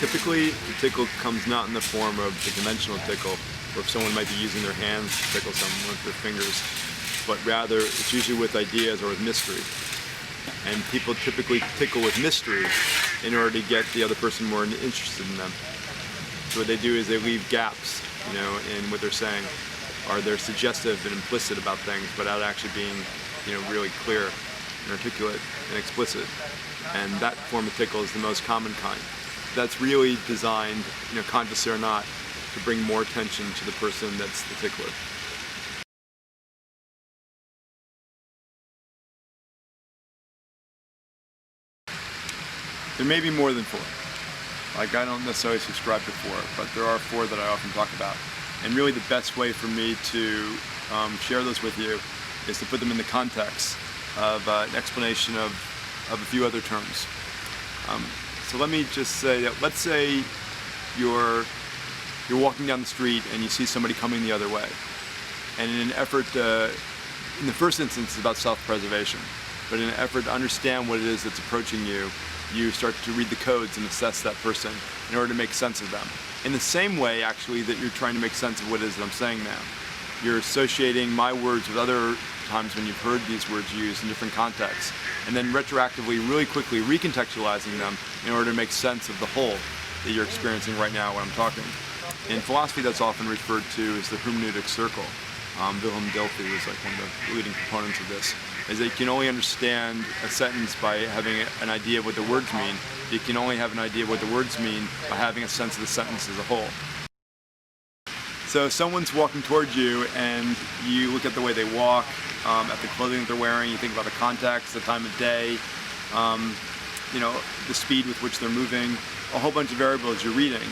Typically, the tickle comes not in the form of the conventional tickle, where someone might be using their hands to tickle someone with their fingers, but rather it's usually with ideas or with mystery. And people typically tickle with mystery in order to get the other person more interested in them. So what they do is they leave gaps, in what they're saying, or they're suggestive and implicit about things without actually being, really clear and articulate and explicit. And that form of tickle is the most common kind. That's really designed, consciously or not, to bring more attention to the person that's the tickler. There may be more than 4. Like, I don't necessarily subscribe to 4, but there are 4 that I often talk about. And really the best way for me to share those with you is to put them in the context of an explanation of a few other terms. So let me just say that, let's say you're walking down the street and you see somebody coming the other way. And in an effort to, in the first instance, it's about self-preservation. But in an effort to understand what it is that's approaching you, you start to read the codes and assess that person in order to make sense of them. In the same way, actually, that you're trying to make sense of what it is that I'm saying now. You're associating my words with other times when you've heard these words used in different contexts, and then retroactively, really quickly recontextualizing them in order to make sense of the whole that you're experiencing right now when I'm talking. In philosophy, that's often referred to as the hermeneutic circle. Wilhelm Dilthey was like one of the leading proponents of this, is that you can only understand a sentence by having an idea of what the words mean. You can only have an idea of what the words mean by having a sense of the sentence as a whole. So if someone's walking towards you and you look at the way they walk, at the clothing that they're wearing, you think about the context, the time of day, the speed with which they're moving, a whole bunch of variables you're reading.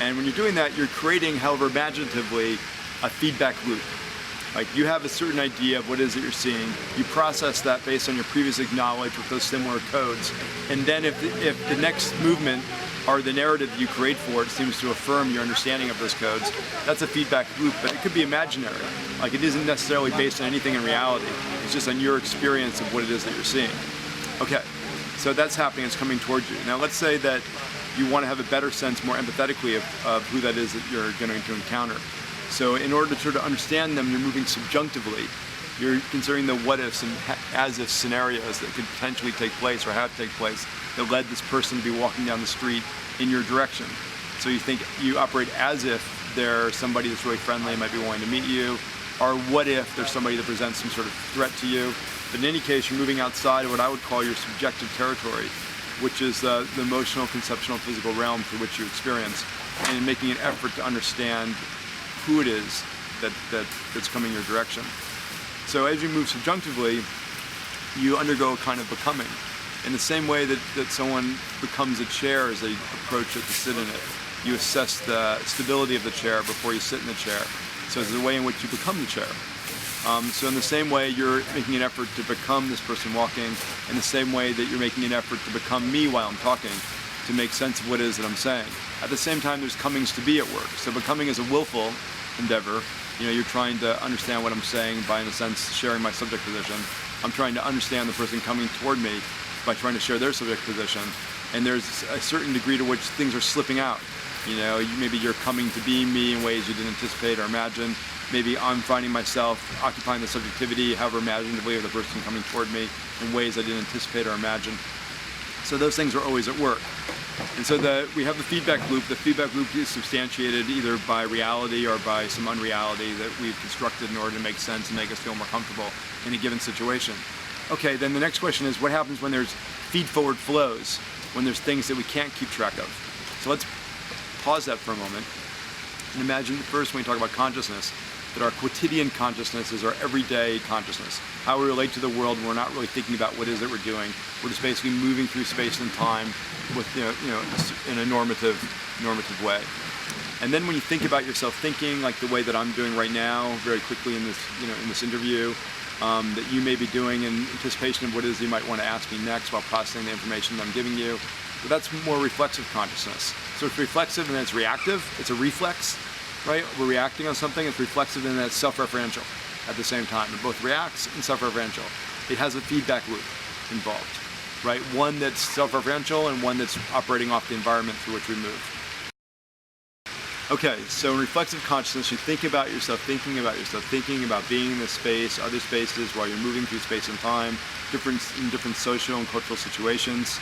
And when you're doing that, you're creating, however imaginatively, a feedback loop. Like, you have a certain idea of what it is that you're seeing, you process that based on your previous knowledge with those similar codes, and then if the next movement or the narrative you create for it seems to affirm your understanding of those codes, that's a feedback loop, but it could be imaginary. Like, it isn't necessarily based on anything in reality, it's just on your experience of what it is that you're seeing. Okay, so that's happening, it's coming towards you. Now let's say that you want to have a better sense, more empathetically, of who that is that you're going to encounter. So in order to sort of understand them, you're moving subjunctively. You're considering the what-ifs and as-if scenarios that could potentially take place or have taken place that led this person to be walking down the street in your direction. So you operate as if they're somebody that's really friendly and might be wanting to meet you, or what if there's somebody that presents some sort of threat to you. But in any case, you're moving outside of what I would call your subjective territory, which is the emotional, conceptual, physical realm through which you experience, and making an effort to understand who it is that's coming your direction. So as you move subjunctively, you undergo a kind of becoming. In the same way that someone becomes a chair as they approach it to sit in it, you assess the stability of the chair before you sit in the chair. So it's the way in which you become the chair. So in the same way, you're making an effort to become this person walking, in the same way that you're making an effort to become me while I'm talking, to make sense of what it is that I'm saying. At the same time, there's comings to be at work. So becoming is a willful endeavor. You're trying to understand what I'm saying by, in a sense, sharing my subject position. I'm trying to understand the person coming toward me by trying to share their subject position. And there's a certain degree to which things are slipping out. Maybe you're coming to be me in ways you didn't anticipate or imagine. Maybe I'm finding myself occupying the subjectivity, however imaginatively, of the person coming toward me in ways I didn't anticipate or imagine. So those things are always at work. And so we have the feedback loop. The feedback loop is substantiated either by reality or by some unreality that we've constructed in order to make sense and make us feel more comfortable in a given situation. Okay, then the next question is, what happens when there's feed-forward flows, when there's things that we can't keep track of? So let's pause that for a moment and imagine first, when we talk about consciousness, that our quotidian consciousness is our everyday consciousness. How we relate to the world, we're not really thinking about what it is that we're doing. We're just basically moving through space and time with, in a normative way. And then when you think about yourself thinking, like the way that I'm doing right now, very quickly in this interview, that you may be doing in anticipation of what it is you might want to ask me next while processing the information that I'm giving you, but that's more reflexive consciousness. So it's reflexive and then it's reactive. It's a reflex, right? We're reacting on something. It's reflexive and then it's self-referential at the same time. It both reacts and self-referential. It has a feedback loop involved, right? One that's self-referential and one that's operating off the environment through which we move. Okay, so in reflexive consciousness, you think about yourself, thinking about being in this space, other spaces, while you're moving through space and time, in different social and cultural situations.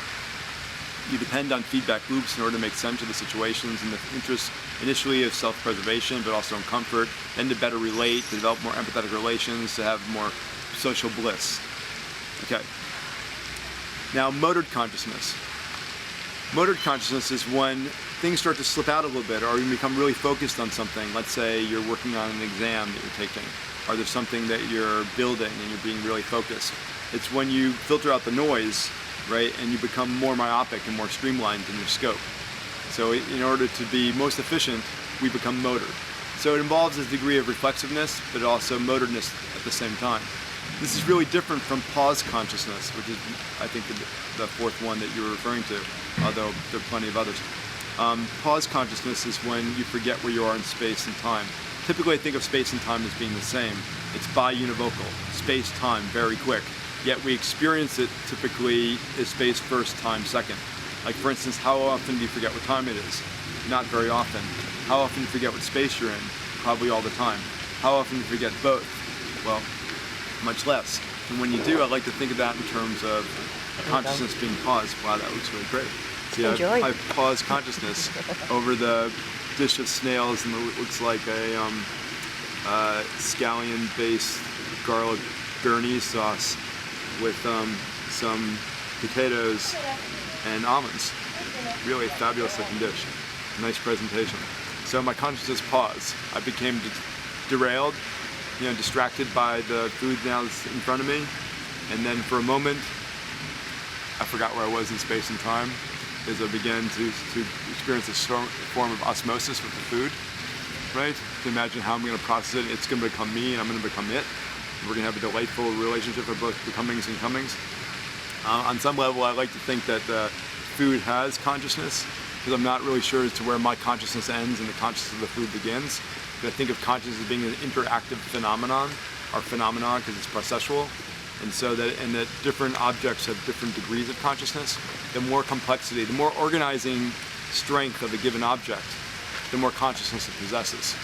You depend on feedback loops in order to make sense of the situations in the interest initially of self-preservation, but also in comfort, then to better relate, to develop more empathetic relations, to have more social bliss. Okay. Now, motored consciousness. Motored consciousness is when things start to slip out a little bit, or you become really focused on something. Let's say you're working on an exam that you're taking, or there's something that you're building and you're being really focused. It's when you filter out the noise, right, and you become more myopic and more streamlined in your scope. So in order to be most efficient, we become motored. So it involves a degree of reflexiveness, but also motoredness at the same time. This is really different from pause consciousness, which is, I think, the fourth one that you were referring to, although there are plenty of others. Pause consciousness is when you forget where you are in space and time. Typically, I think of space and time as being the same. It's biunivocal, space, time, very quick. Yet we experience it typically as space first, time second. Like, for instance, how often do you forget what time it is? Not very often. How often do you forget what space you're in? Probably all the time. How often do you forget both? Well, much less. And when you do, I like to think of that in terms of consciousness being paused. Wow, that looks really great. See, I pause consciousness over the dish of snails, and it looks like a scallion-based garlic béarnaise sauce with some potatoes and almonds. Really fabulous looking dish. Nice presentation. So my consciousness paused. I became derailed, distracted by the food now that's in front of me, and then for a moment I forgot where I was in space and time as I began to experience a form of osmosis with the food, right? To imagine how I'm going to process it. It's going to become me and I'm going to become it. We're going to have a delightful relationship of both becomings and comings. On some level, I like to think that food has consciousness, because I'm not really sure as to where my consciousness ends and the consciousness of the food begins. But I think of consciousness as being an interactive phenomenon, or phenomenon because it's processual, and that different objects have different degrees of consciousness. The more complexity, the more organizing strength of a given object, the more consciousness it possesses.